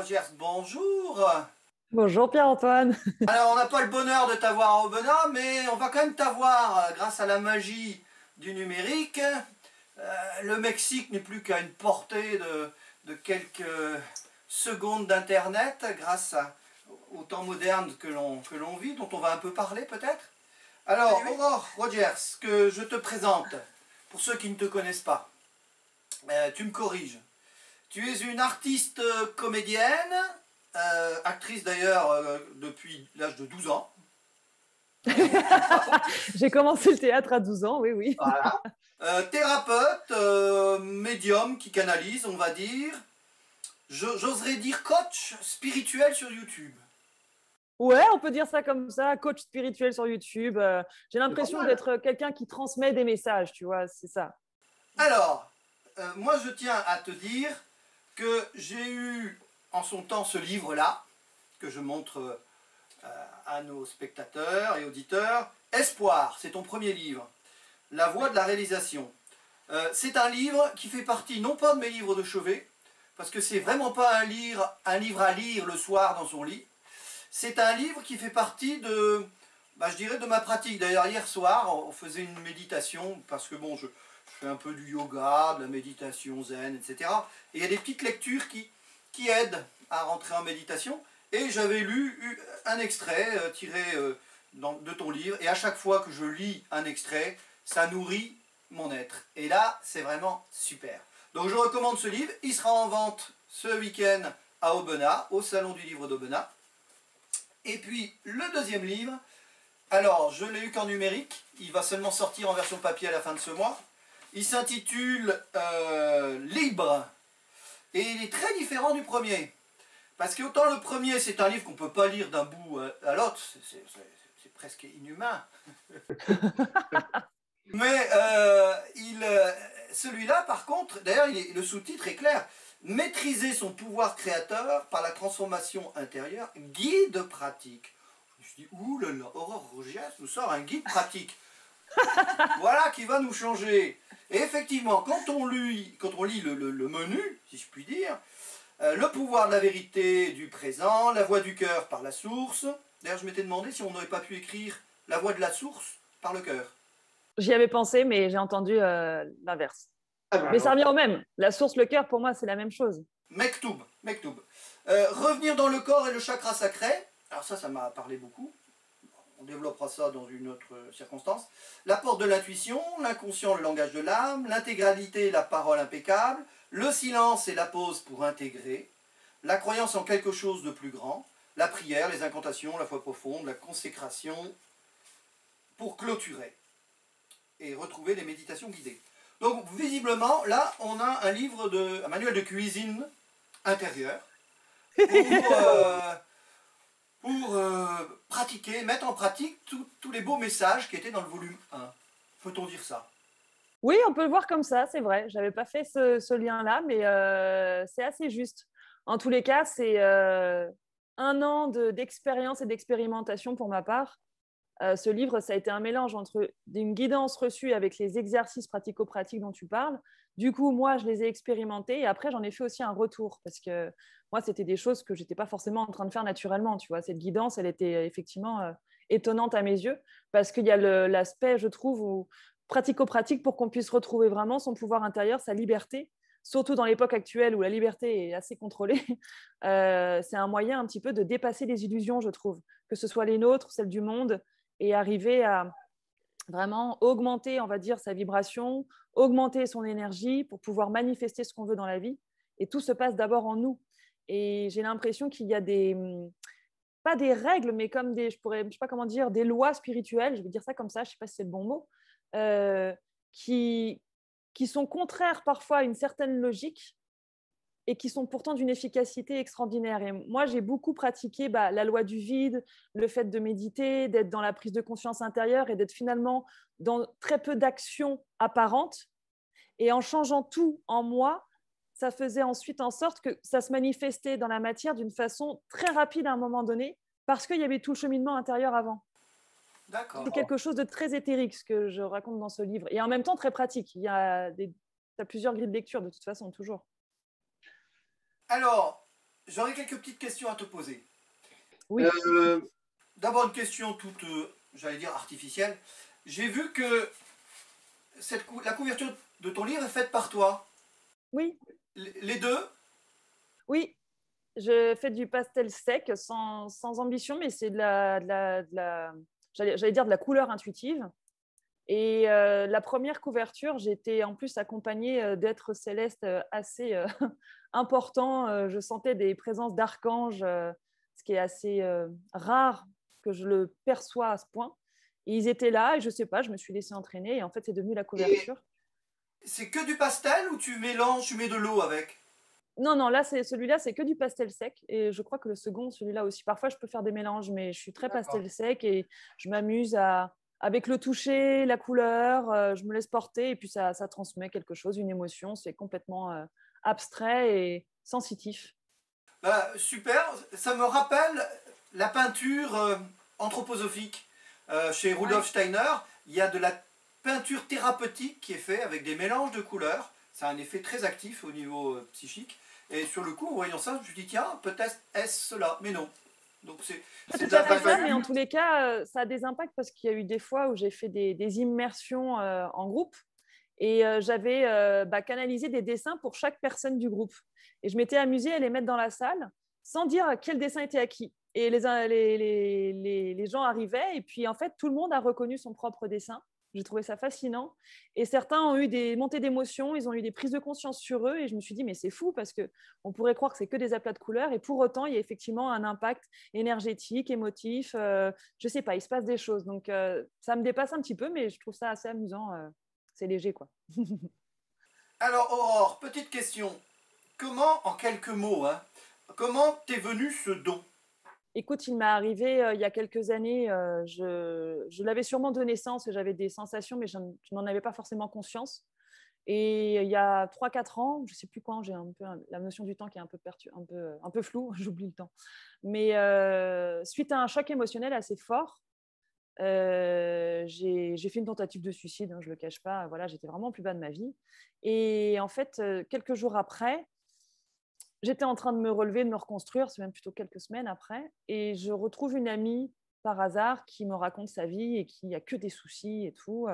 Rogers, bonjour. Bonjour Pierre-Antoine. Alors, on n'a pas le bonheur de t'avoir à Aubenas, mais on va quand même t'avoir grâce à la magie du numérique. Le Mexique n'est plus qu'à une portée de quelques secondes d'Internet grâce au temps moderne que l'on vit, dont on va un peu parler peut-être. Alors, Aurore Rogers, que je te présente, pour ceux qui ne te connaissent pas, tu me corriges. Tu es une artiste comédienne, actrice d'ailleurs depuis l'âge de 12 ans. J'ai commencé le théâtre à 12 ans, oui, oui. Voilà. Thérapeute, médium qui canalise, on va dire. J'oserais dire coach spirituel sur YouTube. Ouais, on peut dire ça comme ça, coach spirituel sur YouTube. J'ai l'impression d'être quelqu'un qui transmet des messages, tu vois, c'est ça. Alors, moi je tiens à te dire que j'ai eu en son temps ce livre-là, que je montre à nos spectateurs et auditeurs. Espoir, c'est ton premier livre. La voie de la réalisation. C'est un livre qui fait partie, non pas de mes livres de chevet, parce que c'est vraiment pas un livre à lire le soir dans son lit. C'est un livre qui fait partie de, je dirais, de ma pratique. D'ailleurs, hier soir, on faisait une méditation, parce que bon, je fais un peu du yoga, de la méditation zen, etc. Et il y a des petites lectures qui aident à rentrer en méditation. Et j'avais lu un extrait tiré de ton livre. Et à chaque fois que je lis un extrait, ça nourrit mon être. Et là, c'est vraiment super. Donc je recommande ce livre. Il sera en vente ce week-end à Aubenas, au Salon du Livre d'Aubenas. Et puis, le deuxième livre, alors, je l'ai eu qu'en numérique. Il va seulement sortir en version papier à la fin de ce mois. Il s'intitule Libre. Et il est très différent du premier. Parce que autant le premier, c'est un livre qu'on ne peut pas lire d'un bout à l'autre. C'est presque inhumain. Mais celui-là, par contre, d'ailleurs, le sous-titre est clair. Maîtriser son pouvoir créateur par la transformation intérieure, guide pratique. Je me suis dit, ouh là là, Aurore Rogers nous sort un guide pratique. Voilà qui va nous changer. Et effectivement, quand on lit le menu, si je puis dire, le pouvoir de la vérité du présent, la voix du cœur par la source. D'ailleurs, je m'étais demandé si on n'aurait pas pu écrire la voix de la source par le cœur. J'y avais pensé, mais j'ai entendu l'inverse. Mais ça revient au même. La source, le cœur, pour moi, c'est la même chose. Mektoub. Revenir dans le corps et le chakra sacré. Alors ça m'a parlé beaucoup. On développera ça dans une autre circonstance. La porte de l'intuition, l'inconscient, le langage de l'âme, l'intégralité, la parole impeccable, le silence et la pause pour intégrer, la croyance en quelque chose de plus grand, la prière, les incantations, la foi profonde, la consécration pour clôturer et retrouver les méditations guidées. Donc visiblement, là, on a un manuel de cuisine intérieure pour pratiquer, mettre en pratique tous les beaux messages qui étaient dans le volume 1. Peut-on dire ça? Oui, on peut le voir comme ça, c'est vrai. Je n'avais pas fait ce lien-là, mais c'est assez juste. En tous les cas, c'est un an d'expérience et d'expérimentation pour ma part. Ce livre, ça a été un mélange entre une guidance reçue avec les exercices pratico-pratiques dont tu parles. Du coup, moi, je les ai expérimentés et après, j'en ai fait aussi un retour parce que moi, c'était des choses que je n'étais pas forcément en train de faire naturellement. Tu vois, cette guidance, elle était effectivement étonnante à mes yeux parce qu'il y a l'aspect, je trouve, pratico-pratique pour qu'on puisse retrouver vraiment son pouvoir intérieur, sa liberté, surtout dans l'époque actuelle où la liberté est assez contrôlée. C'est un moyen un petit peu de dépasser les illusions, je trouve, que ce soit les nôtres, celles du monde, et arriver à vraiment augmenter, on va dire, sa vibration, augmenter son énergie pour pouvoir manifester ce qu'on veut dans la vie. Et tout se passe d'abord en nous. Et j'ai l'impression qu'il y a pas des règles, mais comme je sais pas comment dire, des lois spirituelles, je vais dire ça comme ça, je ne sais pas si c'est le bon mot, euh, qui, qui sont contraires parfois à une certaine logique et qui sont pourtant d'une efficacité extraordinaire. Et moi, j'ai beaucoup pratiqué la loi du vide, le fait de méditer, d'être dans la prise de conscience intérieure et d'être finalement dans très peu d'actions apparentes. Et en changeant tout en moi, ça faisait ensuite en sorte que ça se manifestait dans la matière d'une façon très rapide à un moment donné, parce qu'il y avait tout le cheminement intérieur avant. C'est quelque chose de très éthérique, ce que je raconte dans ce livre. Et en même temps, très pratique. Il y a plusieurs grilles de lecture, de toute façon, toujours. Alors, j'aurais quelques petites questions à te poser. Oui. D'abord une question toute, j'allais dire artificielle. J'ai vu que la couverture de ton livre est faite par toi. Oui. Les deux? Oui. Je fais du pastel sec sans ambition, mais c'est j'allais dire de la couleur intuitive. Et la première couverture, j'étais en plus accompagnée d'êtres célestes assez importants. Je sentais des présences d'archanges, ce qui est assez rare que je le perçois à ce point. Et ils étaient là et je sais pas, je me suis laissée entraîner et en fait c'est devenu la Et couverture. c'est que du pastel ou tu mélanges, tu mets de l'eau avec? Non, non, là celui-là c'est que du pastel sec et je crois que le second, celui-là aussi. Parfois je peux faire des mélanges, mais je suis très D'accord. pastel sec et je m'amuse avec le toucher, la couleur, je me laisse porter et puis ça transmet quelque chose, une émotion. C'est complètement abstrait et sensitif. Bah, super, ça me rappelle la peinture anthroposophique. Chez Ouais. Rudolf Steiner, il y a de la peinture thérapeutique qui est faite avec des mélanges de couleurs. Ça a un effet très actif au niveau psychique. Et sur le coup, en voyant ça, je me dis, tiens, peut-être est-ce cela. Mais non. Donc c'est de la Peut-être ça, mais en peinture. tous les cas, ça a des impacts parce qu'il y a eu des fois où j'ai fait des immersions en groupe et j'avais canalisé des dessins pour chaque personne du groupe. Et je m'étais amusée à les mettre dans la salle sans dire quel dessin était à qui. Et les gens arrivaient et puis en fait, tout le monde a reconnu son propre dessin. J'ai trouvé ça fascinant. Et certains ont eu des montées d'émotions, ils ont eu des prises de conscience sur eux. Et je me suis dit, mais c'est fou parce qu'on pourrait croire que c'est que des aplats de couleurs. Et pour autant, il y a effectivement un impact énergétique, émotif. Je sais pas, il se passe des choses. Donc, ça me dépasse un petit peu, mais je trouve ça assez amusant. C'est léger, quoi. Alors, Aurore, petite question. Comment, en quelques mots, hein, comment t'es venu ce don? Écoute, il m'est arrivé il y a quelques années, je l'avais sûrement de naissance et j'avais des sensations, mais je n'en avais pas forcément conscience. Et il y a 3 4 ans, je ne sais plus quand, j'ai un peu la notion du temps qui est un peu floue, j'oublie le temps. Mais suite à un choc émotionnel assez fort, j'ai fait une tentative de suicide, hein, je ne le cache pas. Voilà, j'étais vraiment au plus bas de ma vie. Et en fait, quelques jours après, j'étais en train de me relever, de me reconstruire, c'est même plutôt quelques semaines après, et je retrouve une amie par hasard qui me raconte sa vie et qui a que des soucis et tout.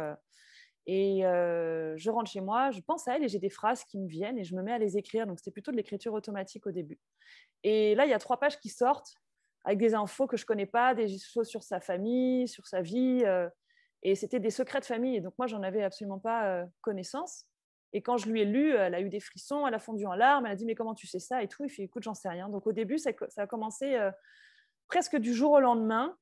Et je rentre chez moi, je pense à elle et j'ai des phrases qui me viennent et je me mets à les écrire. Donc c'était plutôt de l'écriture automatique au début. Et là, il y a 3 pages qui sortent avec des infos que je ne connais pas, des choses sur sa famille, sur sa vie. Et c'était des secrets de famille. Et donc moi, j'en avais absolument pas connaissance. Et quand je lui ai lu, elle a eu des frissons, elle a fondu en larmes, elle a dit mais comment tu sais ça et tout. Il fait écoute, j'en sais rien. Donc au début, ça a commencé presque du jour au lendemain.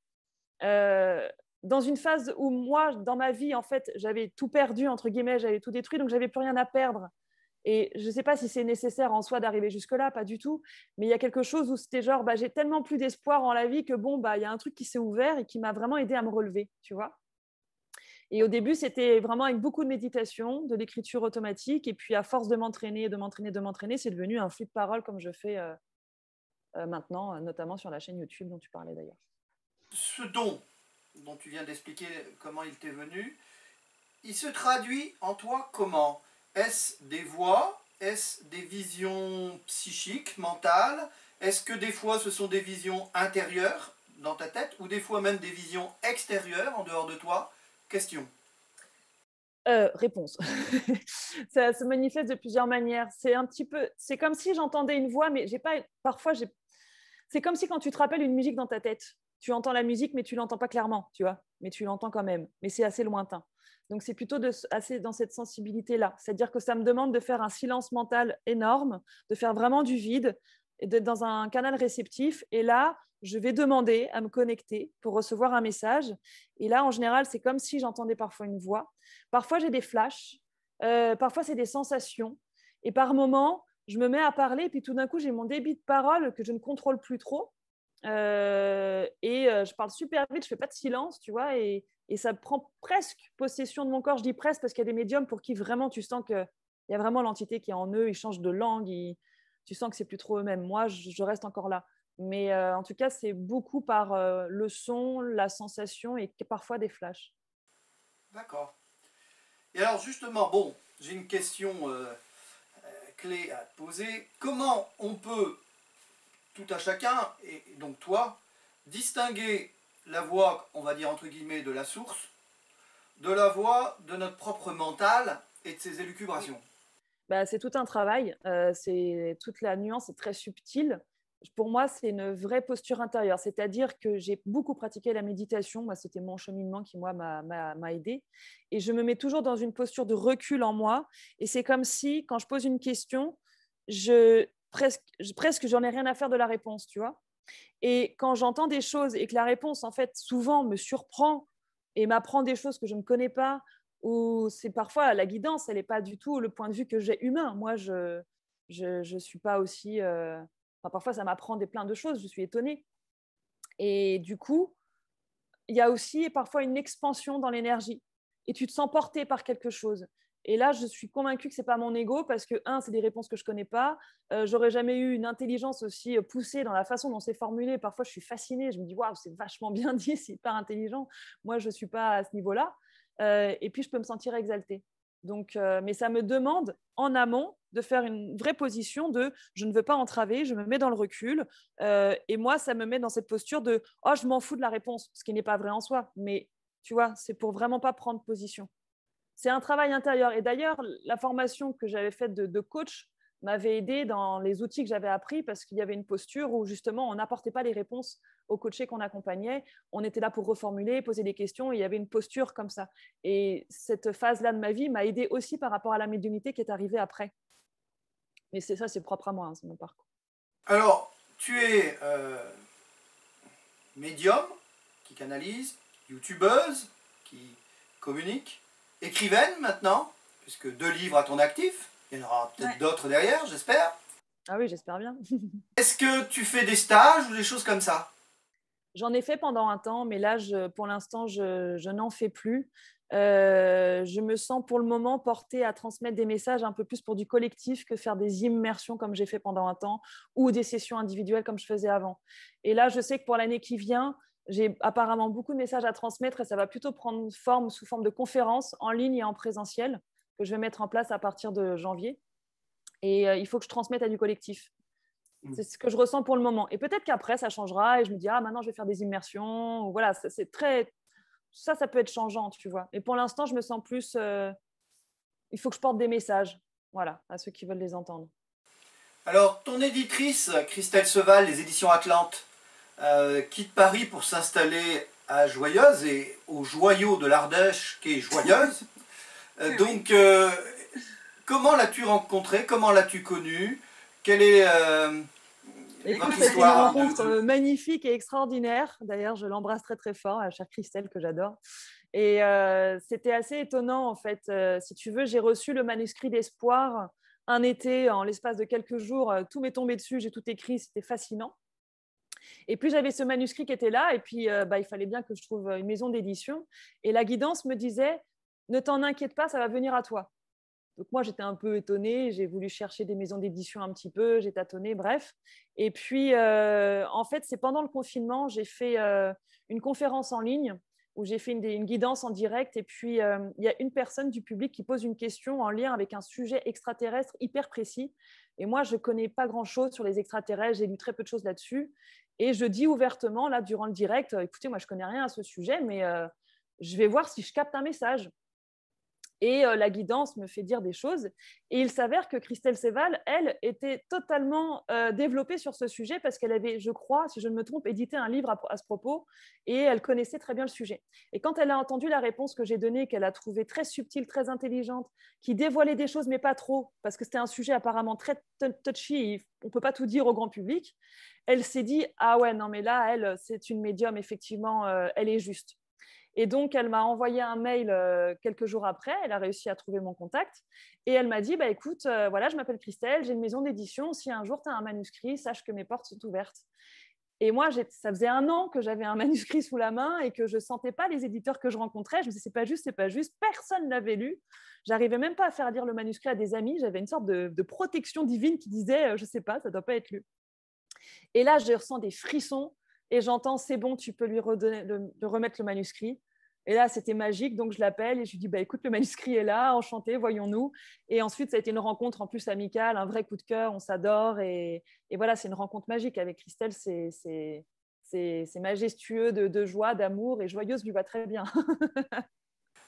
Euh, dans une phase où moi, dans ma vie, en fait, j'avais tout perdu, entre guillemets, j'avais tout détruit, donc j'avais plus rien à perdre. Et je ne sais pas si c'est nécessaire en soi d'arriver jusque-là, pas du tout. Mais il y a quelque chose où c'était genre, j'ai tellement plus d'espoir en la vie que bon, il y a un truc qui s'est ouvert et qui m'a vraiment aidé à me relever, tu vois. Et au début, c'était vraiment avec beaucoup de méditation, de l'écriture automatique. Et puis, à force de m'entraîner, de m'entraîner, de m'entraîner, c'est devenu un flux de parole comme je fais maintenant, notamment sur la chaîne YouTube dont tu parlais d'ailleurs. Ce don dont tu viens d'expliquer comment il t'est venu, il se traduit en toi comment? Est-ce des voix? Est-ce des visions psychiques, mentales? Est-ce que des fois ce sont des visions intérieures dans ta tête ou des fois même des visions extérieures en dehors de toi? Question. Réponse. Ça se manifeste de plusieurs manières. C'est comme si j'entendais une voix, mais j'ai pas. Parfois, c'est comme si quand tu te rappelles une musique dans ta tête, tu entends la musique, mais tu l'entends pas clairement, tu vois. Mais tu l'entends quand même. Mais c'est assez lointain. Donc c'est plutôt assez dans cette sensibilité-là. C'est-à-dire que ça me demande de faire un silence mental énorme, de faire vraiment du vide, et d'être dans un canal réceptif. Et là, je vais demander à me connecter pour recevoir un message. Et là, en général, c'est comme si j'entendais parfois une voix. Parfois, j'ai des flashs. Parfois, c'est des sensations. Et par moments, je me mets à parler, et puis tout d'un coup, j'ai mon débit de parole que je ne contrôle plus trop. Je parle super vite, je fais pas de silence, tu vois, et ça prend presque possession de mon corps. Je dis presque parce qu'il y a des médiums pour qui vraiment tu sens qu'il y a vraiment l'entité qui est en eux, ils changent de langue, tu sens que c'est plus trop eux-mêmes. Moi, je reste encore là. Mais en tout cas, c'est beaucoup par le son, la sensation et parfois des flashs. D'accord. Et alors justement, bon, j'ai une question clé à te poser. Comment on peut tout à chacun, et donc toi, distinguer la voix, on va dire entre guillemets, de la source, de la voix de notre propre mental et de ses élucubrations. Bah, c'est tout un travail. Toute la nuance est très subtile. Pour moi, c'est une vraie posture intérieure. C'est-à-dire que j'ai beaucoup pratiqué la méditation. Moi, c'était mon cheminement qui, moi, m'a aidé. Et je me mets toujours dans une posture de recul en moi. Et c'est comme si, quand je pose une question, presque j'en ai rien à faire de la réponse, tu vois. Et quand j'entends des choses et que la réponse, en fait, souvent me surprend et m'apprend des choses que je ne connais pas, ou c'est parfois la guidance, elle n'est pas du tout le point de vue que j'ai humain. Moi, je suis pas aussi... Enfin, parfois, ça m'apprend plein de choses, je suis étonnée. Et du coup, il y a aussi parfois une expansion dans l'énergie. Et tu te sens porté par quelque chose. Et là, je suis convaincue que ce n'est pas mon ego parce que, c'est des réponses que je ne connais pas. J'aurais jamais eu une intelligence aussi poussée dans la façon dont c'est formulé. Parfois, je suis fascinée. Je me dis, waouh, c'est vachement bien dit, c'est hyper intelligent. Moi, je ne suis pas à ce niveau-là. Et puis, je peux me sentir exaltée. Donc, mais ça me demande en amont de faire une vraie position de je ne veux pas entraver, je me mets dans le recul. Et moi, ça me met dans cette posture de oh, je m'en fous de la réponse, ce qui n'est pas vrai en soi. Mais tu vois, c'est pour vraiment pas prendre position. C'est un travail intérieur. Et d'ailleurs, la formation que j'avais faite de coach m'avait aidé dans les outils que j'avais appris parce qu'il y avait une posture où justement on n'apportait pas les réponses aux coachés qu'on accompagnait. On était là pour reformuler, poser des questions. Et il y avait une posture comme ça. Et cette phase-là de ma vie m'a aidé aussi par rapport à la médiumnité qui est arrivée après. Mais c'est propre à moi, c'est mon parcours. Alors, tu es médium, qui canalise, youtubeuse, qui communique, écrivaine maintenant, puisque 2 livres à ton actif, il y en aura peut-être d'autres derrière, j'espère. Ah oui, j'espère bien. Est-ce que tu fais des stages ou des choses comme ça? J'en ai fait pendant un temps, mais là, pour l'instant, je n'en fais plus. Je me sens pour le moment portée à transmettre des messages un peu plus pour du collectif que faire des immersions comme j'ai fait pendant un temps ou des sessions individuelles comme je faisais avant. Et là, je sais que pour l'année qui vient, j'ai apparemment beaucoup de messages à transmettre et ça va plutôt prendre forme sous forme de conférences en ligne et en présentiel que je vais mettre en place à partir de janvier. Et il faut que je transmette à du collectif. C'est ce que je ressens pour le moment. Et peut-être qu'après, ça changera et je me dis, ah, maintenant, je vais faire des immersions. Voilà, c'est très... Ça peut être changeant, tu vois. Et pour l'instant, je me sens plus... il faut que je porte des messages, voilà, à ceux qui veulent les entendre. Alors, ton éditrice, Christelle Seval, des éditions Atlante, quitte Paris pour s'installer à Joyeuse et au joyau de l'Ardèche qui est Joyeuse. Donc, comment l'as-tu rencontrée? Comment l'as-tu connue? Quelle est Écoute, votre c'était une histoire rencontre magnifique et extraordinaire. D'ailleurs, je l'embrasse très très fort, la chère Christelle que j'adore. Et c'était assez étonnant en fait. Si tu veux, j'ai reçu le manuscrit d'Espoir un été, en l'espace de quelques jours. Tout m'est tombé dessus, j'ai tout écrit, c'était fascinant. Et puis j'avais ce manuscrit qui était là, et puis il fallait bien que je trouve une maison d'édition. Et la guidance me disait, ne t'en inquiète pas, ça va venir à toi. Donc moi, j'étais un peu étonnée, j'ai voulu chercher des maisons d'édition un petit peu, j'ai tâtonné, bref. Et puis, en fait, c'est pendant le confinement, j'ai fait une conférence en ligne où j'ai fait une guidance en direct. Et puis, il y a une personne du public qui pose une question en lien avec un sujet extraterrestre hyper précis. Et moi, je ne connais pas grand-chose sur les extraterrestres, j'ai lu très peu de choses là-dessus. Et je dis ouvertement, là, durant le direct, écoutez, moi, je ne connais rien à ce sujet, mais je vais voir si je capte un message. Et la guidance me fait dire des choses. Et il s'avère que Christelle Seval, elle, était totalement développée sur ce sujet parce qu'elle avait, je crois, si je ne me trompe, édité un livre à ce propos et elle connaissait très bien le sujet. Et quand elle a entendu la réponse que j'ai donnée, qu'elle a trouvée très subtile, très intelligente, qui dévoilait des choses, mais pas trop, parce que c'était un sujet apparemment très touchy, on ne peut pas tout dire au grand public, elle s'est dit, ah ouais, non mais là, elle, c'est une médium, effectivement, elle est juste. Et donc, elle m'a envoyé un mail quelques jours après. Elle a réussi à trouver mon contact. Et elle m'a dit, écoute, voilà, je m'appelle Christelle, j'ai une maison d'édition. Si un jour, tu as un manuscrit, sache que mes portes sont ouvertes. Et moi, ça faisait 1 an que j'avais un manuscrit sous la main et que je ne sentais pas les éditeurs que je rencontrais. Je me disais, c'est pas juste, c'est pas juste. Personne ne l'avait lu. J'arrivais même pas à faire lire le manuscrit à des amis. J'avais une sorte de protection divine qui disait, je ne sais pas, ça ne doit pas être lu. Et là, je ressens des frissons et j'entends, c'est bon, tu peux lui remettre le manuscrit. Et là, c'était magique. Donc, je l'appelle et je lui dis, bah, écoute, le manuscrit est là, enchanté, voyons-nous. Et ensuite, ça a été une rencontre en plus amicale, un vrai coup de cœur, on s'adore. Et voilà, c'est une rencontre magique avec Christelle. C'est majestueux de joie, d'amour et joyeuse lui va très bien.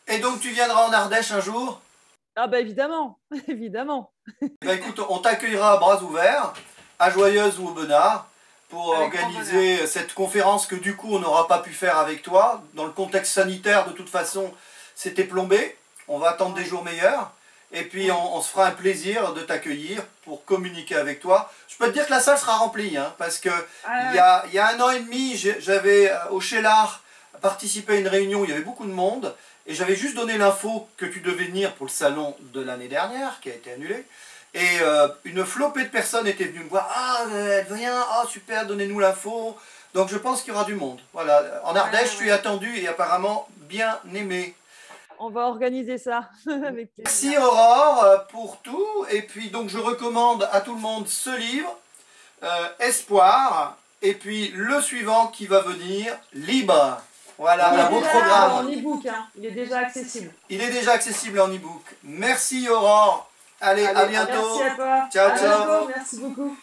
Et donc tu viendras en Ardèche un jour? Ah bah évidemment, évidemment. Bah écoute, on t'accueillera à bras ouverts, à Joyeuse ou au Benard, pour Avec grand organiser cette conférence que du coup on n'aura pas pu faire avec toi. Dans le contexte sanitaire, de toute façon, c'était plombé. On va attendre des jours meilleurs. Et puis on se fera un plaisir de t'accueillir pour communiquer avec toi. Je peux te dire que la salle sera remplie, hein, parce que il y a 1 an et demi, j'avais au Cheylard participé à une réunion où il y avait beaucoup de monde. Et j'avais juste donné l'info que tu devais venir pour le salon de l'année dernière, qui a été annulé. Et une flopée de personnes étaient venues me voir. Ah, elle vient, ah super, donnez-nous l'info. Donc je pense qu'il y aura du monde. Voilà, en Ardèche, tu es attendu et apparemment bien aimé. On va organiser ça avec plaisir. Merci Aurore pour tout. Et puis donc je recommande à tout le monde ce livre, Espoir. Et puis le suivant qui va venir, Libre. Voilà, un beau programme. En e-book, hein. Il est déjà accessible. Il est déjà accessible en e-book. Merci Aurore. Allez, à bientôt. Merci à toi. Ciao, À ciao. bientôt. Merci beaucoup.